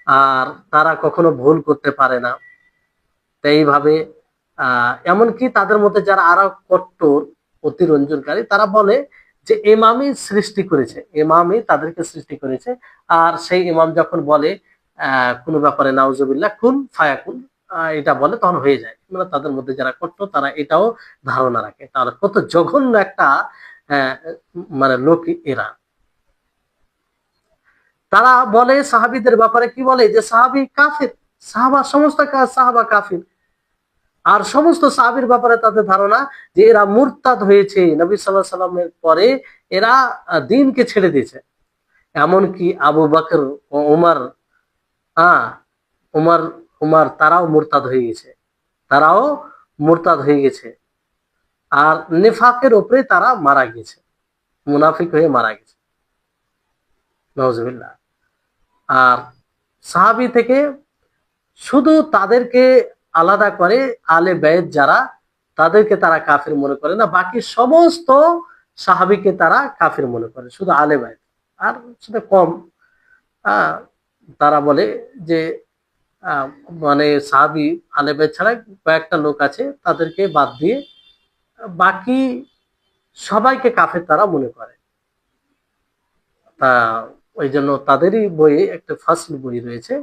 আর তারা কখনো ভুল করতে পারে না। তো এইভাবে এমনকি তাদের মধ্যে যারা আরো কট্টর অতিরঞ্জনকারী, তারা বলে যে ইমামই সৃষ্টি করেছে, ইমামই তাদেরকে সৃষ্টি করেছে। আর সেই ইমাম যখন বলে কোনো ব্যাপারে নাউজুবিল্লাহ কুন ফায়াকুন, এটা বলে তখন হয়ে যায়। মানে তাদের মধ্যে যারা কট্টর তারা এটাও ধারণা রাখে। তাহলে কত জঘন্য একটা মানে লোক এরা। তারা বলে সাহাবীদের ব্যাপারে কি বলে যে সাহাবী কাফির, সাহাবা সমস্ত সাহাবা কাফির। আর সমস্ত সাহাবীর ব্যাপারে তাদের ধারণা যে এরা মুরতাদ হয়েছে, নবী সাল্লাল্লাহু আলাইহি সাল্লামের পরে এরা দ্বীনকে ছেড়ে দিয়েছে। এমনকি আবু বকর ও উমর, উমর উমর তারাও মুরতাদ হয়ে গেছে, তারাও মুরতাদ হয়ে গেছে। আর নিফাকের উপরে তারা মারা গেছে, মুনাফিক হয়ে মারা গেছে, নাউজুবিল্লাহ। আর সাহাবী থেকে শুধু তাদেরকে আলাদা করে আলে বাইত যারা, তাদেরকে তারা কাফির মনে করে না, বাকি সমস্ত সাহাবীকে তারা কাফির মনে করে, শুধু আলে বাইত। আর সেটা কম, তারা বলে যে মানে সাহাবী আলে বাইত ছাড়া কয়েকটা লোক আছে, তাদেরকে বাদ দিয়ে বাকি সবাইকে কাফের তারা মনে করে। তা ওই জন্য তাদেরই বইয়ে একটা ফাসল বই রয়েছে,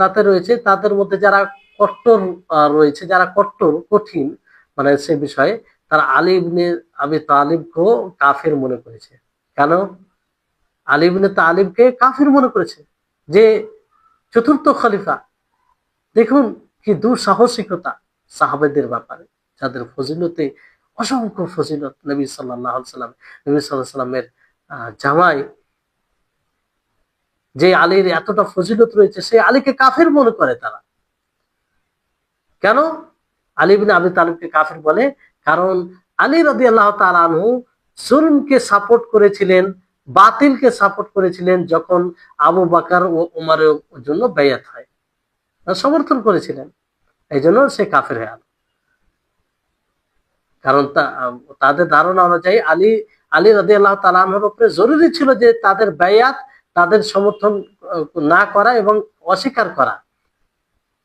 তাতে রয়েছে তাদের মধ্যে যারা কট্টর রয়েছে, যারা কট্টর কঠিন মানে সে বিষয়ে, তারা আলী ইবনে আবি তালিবকেও কাফির মনে করেছে। কেন? আলী ইবনে তালিবকে কাফির মনে করেছে, যে চতুর্থ খলিফা। দেখুন কি দুঃসাহসিকতা সাহাবাদের ব্যাপারে, যাদের ফজিলতে অসংখ্য ফজিলত নবী সাল্লাল্লাহু আলাইহি সাল্লাম, নবী সাল্লাল্লাহু আলাইহি সাল্লামের জামাই যে আলীর এতটা ফজিলত রয়েছে, সেই আলীকে কাফের মনে করে তারা। কেন আলী ইবনে আবি তালিবকে কাফের বলে? কারণ আলী রাদিয়াল্লাহু তাআলা আনহু জুলমকে সাপোর্ট করেছিলেন, বাতিলকে সাপোর্ট করেছিলেন যখন আবু বকর ও উমরের জন্য বাইয়াত হয়, সমর্থন করেছিলেন। এই জন্য সে কাফের হয়ে গেল। কারণ তাদের ধারণা অনুযায়ী আলী রাদিয়াল্লাহু তাআলা আনহুর উপরে জরুরি ছিল যে তাদের বাইয়াত, তাদের সমর্থন না করা এবং অস্বীকার করা,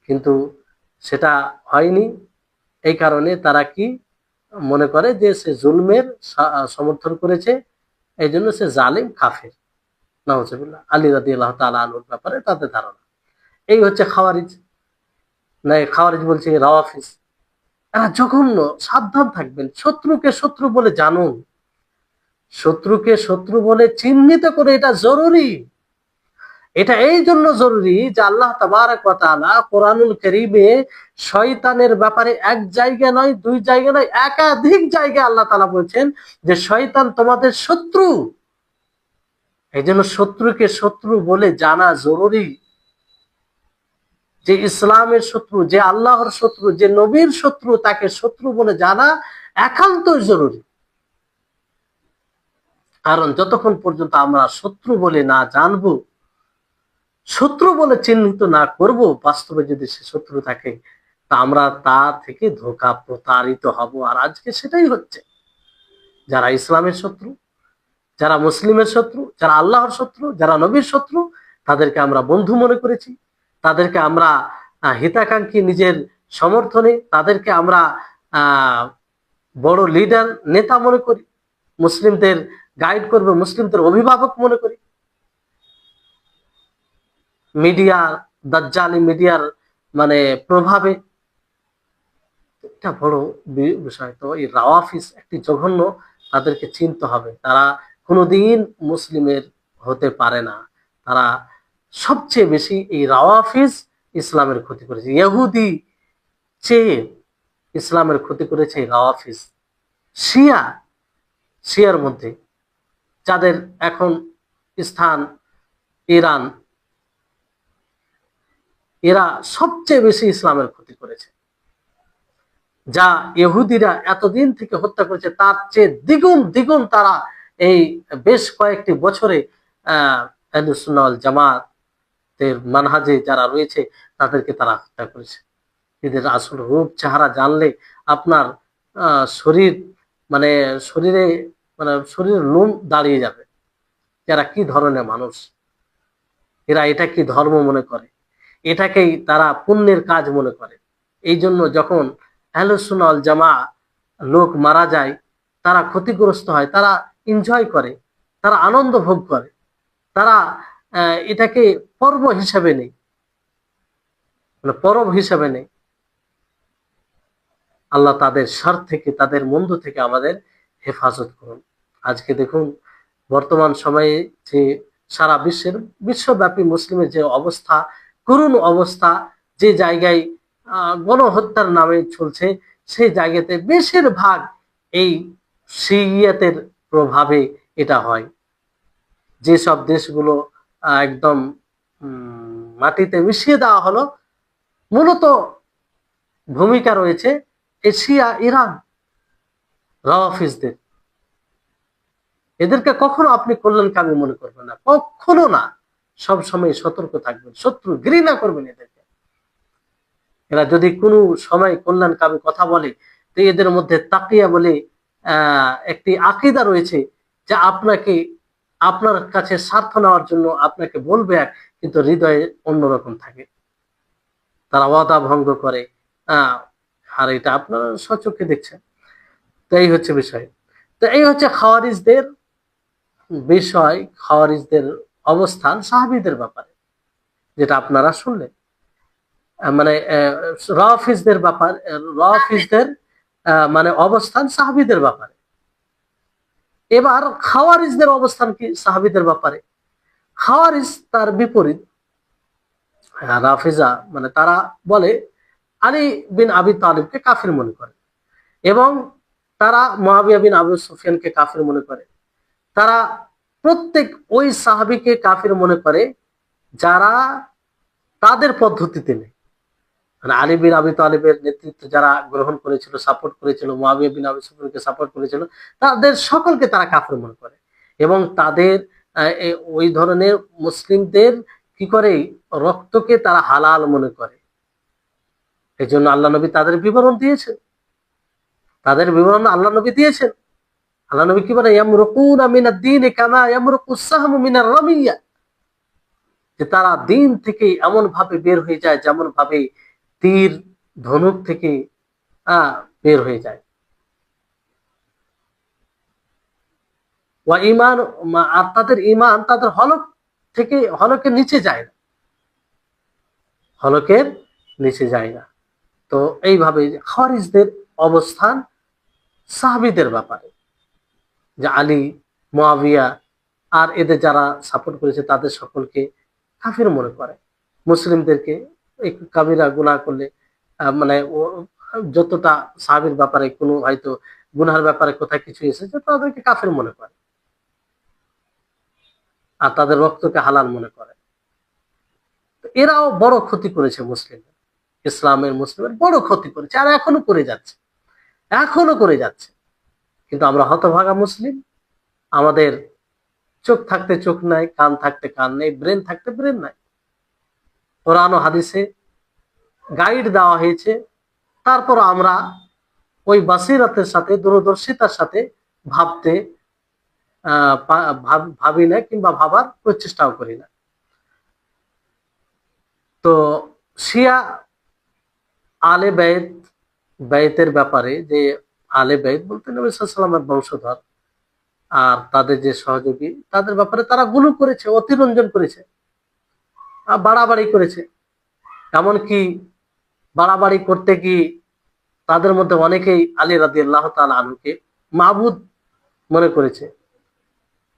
কিন্তু সেটা হয়নি। এই কারণে তারা কি মনে করে যে সে জুলমের সমর্থন করেছে, এই জন্য সে জালিম, কাফের। নাউজুবিল্লাহ। আলী রাদিয়াল্লাহু তাআলা আনহুর ব্যাপারে তাদের ধারণা। এই হচ্ছে খাওয়ারিজ, না খাওয়ারিজ বলছে রাওয়াফিজ। এরা জঘন্য। সাবধান থাকবেন, শত্রুকে শত্রু বলে জানুন, শত্রুকে শত্রু বলে চিহ্নিত করে, এটা জরুরি। এটা এই জন্য জরুরি যে আল্লাহ তাবারক ওয়া তাআলা কোরআনুল কারীমে শয়তানের ব্যাপারে এক জায়গা নয়, দুই জায়গা নয়, একাধিক জায়গায় আল্লাহ তাআলা বলছেন যে শয়তান তোমাদের শত্রু। এই জন্য শত্রুকে শত্রু বলে জানা জরুরি। যে ইসলামের শত্রু, যে আল্লাহর শত্রু, যে নবীর শত্রু, তাকে শত্রু বলে জানা একান্তই জরুরি। কারণ যতক্ষণ পর্যন্ত আমরা শত্রু বলে না জানবো, শত্রু বলে চিহ্নিত না করব, বাস্তবে যদি সে শত্রু থাকে, তা আমরা তা থেকে ধোঁকা প্রতারিত হব। আর আজকে সেটাই হচ্ছে। যারা ইসলামের শত্রু, যারা মুসলিমের শত্রু, যারা আল্লাহর শত্রু, যারা নবীর শত্রু, তাদেরকে আমরা বন্ধু মনে করেছি, তাদেরকে আমরা হিতাকাঙ্ক্ষী নিজের সমর্থনে, তাদেরকে আমরা বড় লিডার, নেতা মনে করি, মুসলিমদের গাইড করবে, মুসলিমদের অভিভাবক মনে করি। মিডিয়া, দাজ্জালি মিডিয়ার মানে প্রভাবে, এটা বড় বিষয়। তো এই রাওয়াফিজ একটি জঘন্য, তাদেরকে চিনতে হবে। তারা কোনোদিন মুসলিমের হতে পারে না। তারা সবচেয়ে বেশি, এই রাওয়াফিজ ইসলামের ক্ষতি করেছে, ইহুদি চেয়ে ইসলামের ক্ষতি করেছে এই রাওয়াফিজ। শিয়ার মধ্যে যাদের এখন স্থান ইরান, এরা সবচেয়ে বেশি ইসলামের ক্ষতি করেছে। যা ইহুদিরা এতদিন থেকে হত্যা করেছে, তার চেয়ে দ্বিগুণ দ্বিগুণ তারা এই বেশ কয়েকটি বছরে আহলুস সুন্নাহ ওয়াল জামাতের মানহাজে যারা রয়েছে তাদেরকে তারা হত্যা করেছে। এদের আসল রূপ চেহারা জানলে আপনার শরীর মানে শরীরে শরীরের লোম দাঁড়িয়ে যাবে। এরা কি ধরনের মানুষ, এরা এটা কি ধর্ম মনে করে, এটাকেই তারা পুণ্যের কাজ মনে করে। এই জন্য যখন আহলুস সুন্নাহ ওয়াল জামাত লোক মারা যায়, তারা ক্ষতিগ্রস্ত হয়, তারা এনজয় করে, তারা আনন্দ ভোগ করে, তারা এটাকে পর্ব হিসাবে নেই, পরব হিসাবে নেই। আল্লাহ তাদের শার থেকে, তাদের মন্দ থেকে আমাদের হেফাজত করুন। আজকে দেখুন বর্তমান সময়ে যে সারা বিশ্বব্যাপী মুসলিমের যে অবস্থা, করুণ অবস্থা, যে জায়গায় গণহত্যার নামে চলছে, সেই জায়গাতে বেশিরভাগ এই শিয়াতের প্রভাবে এটা হয়। যেসব দেশগুলো একদম মাটিতে মিশিয়ে দেওয়া হলো, মূলত ভূমিকা রয়েছে এশিয়া, ইরান, রাওয়াফিজদের। এদেরকে কখনো আপনি কল্যাণকামী মনে করবেন না, কখনো না। সব সময় সতর্ক থাকবেন, শত্রু ঘৃণা করবেন এদেরকে। এরা যদি কোনো সময় কল্যাণকামী কথা বলে, তো এদের মধ্যে তাকিয়া বলে একটি আকীদা রয়েছে, যা আপনাকে আপনার কাছে স্বার্থ নেওয়ার জন্য আপনাকে বলবে এক, কিন্তু হৃদয়ে অন্যরকম থাকে। তারা ওয়াদা ভঙ্গ করে, আর এটা আপনারা সচক্ষে দেখছেন। তো এই হচ্ছে বিষয়। তো এই হচ্ছে খাওয়ারিজদের বিষয়, খাওয়ারিজদের অবস্থান সাহাবীদের ব্যাপারে, যেটা আপনারা শুনলেন। মানে রাওয়াফিজদের ব্যাপার, রাওয়াফিজদের মানে অবস্থান সাহাবীদের ব্যাপারে। এবার খাওয়ারিজদের অবস্থান কি সাহাবীদের ব্যাপারে? খাওয়ারিজ তার বিপরীত। রাফিজা মানে তারা বলে আলী বিন আবি তালিবকে কাফির মনে করে, এবং তারা মুআবিয়া বিন আবু সুফিয়ানকে কাফির মনে করে। তারা প্রত্যেক ওই সাহাবীকে কাফির মনে করে যারা তাদের পদ্ধতিতে নেই। মানে আলী বিন আবি তালিবের নেতৃত্ব যারা গ্রহণ করেছিল, সাপোর্ট করেছিল, মুআবিয়া বিন আবু সুফিয়ানকে সাপোর্ট করেছিল, তাদের সকলকে তারা কাফির মনে করে। এবং তাদের ওই ধরনের মুসলিমদের কি করে, রক্তকে তারা হালাল মনে করে। এই জন্য আল্লাহ নবী তাদের বিবরণ দিয়েছেন, তাদের বিবরণ আল্লাহ নবী দিয়েছেন। আল্লাহ নবী কি বলে, ইয়ামরুকুনা মিনাদ দীনি কামা ইয়ামরুকুস সাহমু মিনার রামিয়া, যে তারা দিন থেকে এমন ভাবে বের হয়ে যায় যেমন ভাবে তীর ধনুক থেকে বের হয়ে যায়। ওয়া ঈমান, আর তাদের ঈমান তাদের হলক থেকে হলকের নিচে যায় না, হলকের নিচে যায় না। তো এইভাবে খারিজদের অবস্থান সাহাবীদের ব্যাপারে, যে আলী, মুআবিয়া আর এদের যারা সাপোর্ট করেছে তাদের সকলকে কাফির মনে করে। মুসলিমদেরকে একটু কাবিরা গুনাহ করলে মানে যতটা সাহাবীর ব্যাপারে কোনো হয়তো গুনাহের ব্যাপারে কোথায় কিছু এসেছে তাদেরকে কাফির মনে করে, আর তাদের রক্তকে হালাল মনে করে। এরাও বড় ক্ষতি করেছে মুসলিম, ইসলামের মুসলিমের বড় ক্ষতি করেছে, আর এখনো করে যাচ্ছে, এখনো করে যাচ্ছে। কিন্তু আমরা হতভাগা মুসলিম, আমাদের চোখ থাকতে চোখ নাই, কান থাকতে কান নেই, ব্রেন থাকতে ব্রেন নাই। কোরআন ও হাদিসে গাইড দেওয়া হয়েছে, তারপর আমরা ওই বাসিরাতের সাথে, দূরদর্শিতার সাথে ভাবতে ভাবি না, কিংবা ভাবার প্রচেষ্টাও করি না। তো শিয়া আলে বাইত, বাইতের ব্যাপারে, যে আলে বাইত বলতে নবী সাল্লাল্লাহু আলাইহি ওয়াসাল্লামের বংশধর আর তাদের যে সহযোগী, তাদের ব্যাপারে তারা গুলো করেছে, অতিরঞ্জন করেছে, বাড়াবাড়ি করেছে। এমনকি বাড়াবাড়ি করতে গিয়ে তাদের মধ্যে অনেকেই আলী রাদিয়াল্লাহু তাআলা আনহুকে মাবুদ মনে করেছে,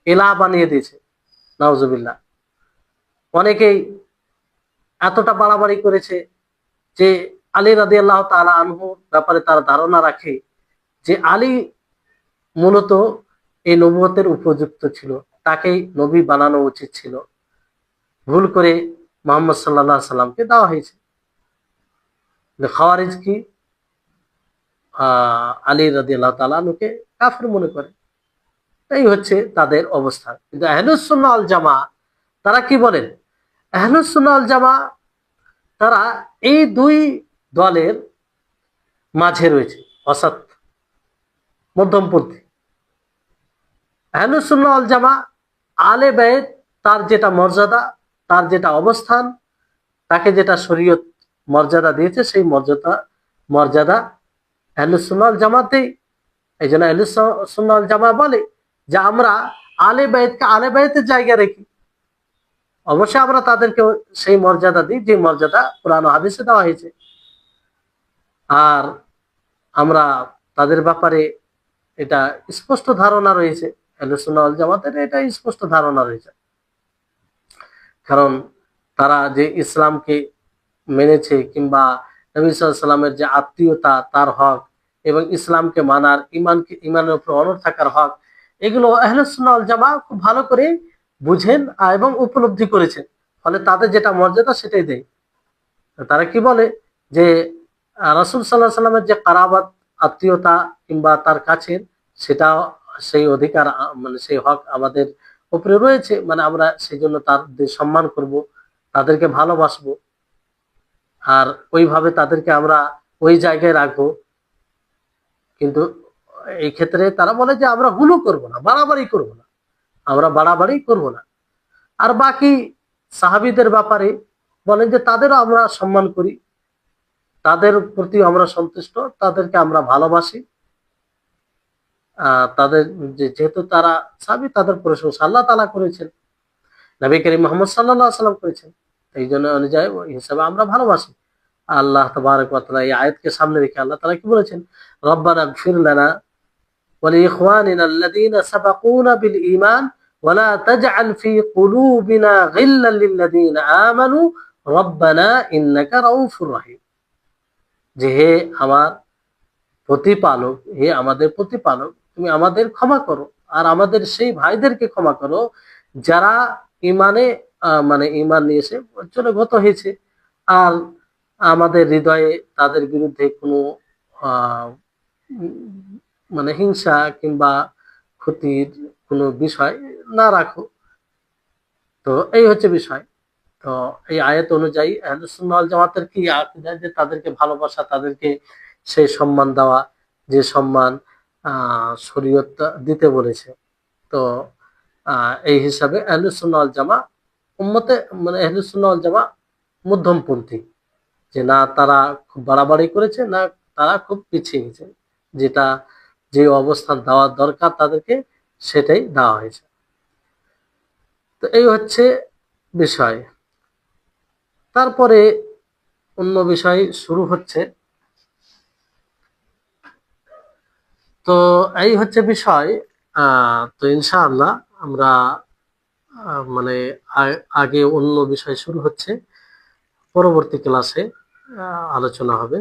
ইলাহ বানিয়ে দিয়েছে, নাউজুবিল্লাহ। অনেকেই এতটা বাড়াবাড়ি করেছে যে আলী রাদিয়াল্লাহু তাআলা আনহুর ব্যাপারে তারা ধারণা রাখে যে আলী মূলত এই নবুয়তের উপযুক্ত ছিল, তাকেই নবী বানানো উচিত ছিল, ভুল করে মুহাম্মদ সাল্লাল্লাহু আলাইহি সাল্লামকে দেওয়া হয়েছে। খাওয়ারিজ কি আলী রাদিয়াল্লাহু তাআলা আনহুকে কাফির মনে করে। এই হচ্ছে তাদের অবস্থা। কিন্তু আহলুস সুন্নাহ ওয়াল জামা তারা কি বলেন? আহলুস সুন্নাহ ওয়াল জামা তারা এই দুই দলের মাঝে রয়েছে, অসৎ, মধ্যমপন্থী। আহলুস সুন্নাহ ওয়াল জামা আলে বাইত, তার যেটা মর্যাদা, তার যেটা অবস্থান, তাকে যেটা শরীয়ত মর্যাদা দিয়েছে, সেই মর্যাদা আহলুস সুন্নাহ ওয়াল জামাতেই। এই জন্য আহলুস সুন্নাহ ওয়াল জামা বলে যে আমরা আলে বাইতকে আলে বাইতের জায়গা রেখি, অবশ্যই আমরা তাদেরকে সেই মর্যাদা দিই যে মর্যাদা কোরআন ও হাদিসে দেওয়া হয়েছে। আর আমরা তাদের ব্যাপারে এটা স্পষ্ট ধারণা রয়েছে, আহলুস সুন্নাহ ওয়াল জামাতের এটা স্পষ্ট ধারণা রয়েছে। কারণ তারা যে ইসলামকে মেনেছে, কিংবা নবী সাল্লাল্লাহু আলাইহি সাল্লামের যে আত্মীয়তা, তার হক, এবং ইসলামকে মানার, ইমানের উপর অনড় থাকার হক, এগুলো আহলুস সুন্নাহ ওয়াল জামা খুব ভালো করে বুঝেন এবং উপলব্ধি করেছেন। ফলে তাদের যেটা মর্যাদা সেটাই দেয়। তারা কি বলে যে রাসূল সাল্লাল্লাহু আলাইহি সাল্লামের যে কারাবাত, আত্মীয়তা, কিংবা তার কাছের, সেটা, সেই অধিকার, মানে সেই হক আমাদের উপরে রয়েছে, মানে আমরা সেই জন্য তাদের সম্মান করব, তাদেরকে ভালোবাসবো, আর ওইভাবে তাদেরকে আমরা ওই জায়গায় রাখবো। কিন্তু এই ক্ষেত্রে তারা বলে যে আমরা গুলো করব না, বাড়াবাড়ি করব না, আমরা বাড়াবাড়ি করব না। আর বাকি সাহাবীদের ব্যাপারে বলেন যে তাদেরও আমরা সম্মান করি, তাদের প্রতি আমরা সন্তুষ্ট, তাদেরকে আমরা ভালোবাসি। তাদের যেহেতু তারা সাহাবী, তাদের প্রশংসা আল্লাহ তাআলা করেছেন, নবী করিম মুহাম্মদ সাল্লাল্লাহু আলাইহি ওয়াসাল্লাম করেছেন। এই জন্য অনুযায়ী ওই হিসাবে আমরা ভালোবাসি। আল্লাহ তাবারক ওয়া তাআলা এই আয়াতকে সামনে রেখে আল্লাহ তাআলা কি বলেছেন? রব্বানা ইগফির লানা ওয়া লিইখওয়ানিনা আল্লাযীনা সাবাকুনা বিল ঈমান ওয়া লা তাজআল ফি কুলুবিনা গিল্লাল লিল্লাযীনা আমানু রব্বানা ইন্নাকা রাউফুর রহিম। যে হে আমার প্রতিপালক, হে আমাদের প্রতিপালক, তুমি আমাদের ক্ষমা করো আর আমাদের সেই ভাইদেরকে ক্ষমা করো যারা ইমানে মানে ইমান নিয়ে এসে চলে হয়েছে, আর আমাদের হৃদয়ে তাদের বিরুদ্ধে কোনো আহ মানে হিংসা কিংবা ক্ষতির কোনো বিষয় না রাখো। তো এই হচ্ছে বিষয়। তো এই আয়াত অনুযায়ী আহলুস সুন্নাহ ওয়াল জামাতের কি আকীদা, যে তাদেরকে ভালোবাসা, তাদেরকে সেই সম্মান দেওয়া যে সম্মান শরীয়ত দিতে বলেছে। তো এই হিসাবে আহলুস সুন্নাহ ওয়াল জামা উম্মতে মানে আহলুস সুন্নাহ ওয়াল জামা মধ্যমপন্থী, যে না তারা খুব বাড়াবাড়ি করেছে, না তারা খুব পিছিয়ে গেছে, যেটা যে অবস্থান দেওয়ার দরকার তাদেরকে সেটাই দেওয়া হয়েছে। তো এই হচ্ছে বিষয়। তারপরে অন্য বিষয় শুরু হচ্ছে। তো এই হচ্ছে বিষয়। তো ইনশাআল্লাহ আমরা মানে আগে অন্য বিষয় শুরু হচ্ছে, পরবর্তী ক্লাসে আলোচনা হবে।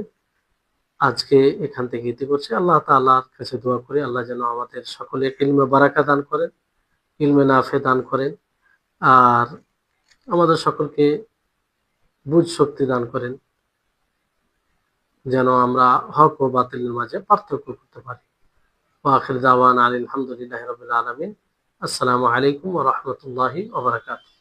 আজকে এখান থেকে ইতি করছি। আল্লাহ তাআলার কাছে দোয়া করি আল্লাহ যেন আমাদের সকলে ইলমে বারাকা দান করেন, ইলমে নাফে দান করেন, আর আমাদের সকলকে বুঝ শক্তি দান করেন, যেন আমরা হক ও বাতিলের মাঝে পার্থক্য করতে পারি। ওয়া আখির দাওয়ানা আনিল হামদুলিল্লাহি রাব্বিল আলামিন। আসসালামু আলাইকুম ওয়া রাহমাতুল্লাহি ওয়া বারাকাতুহু।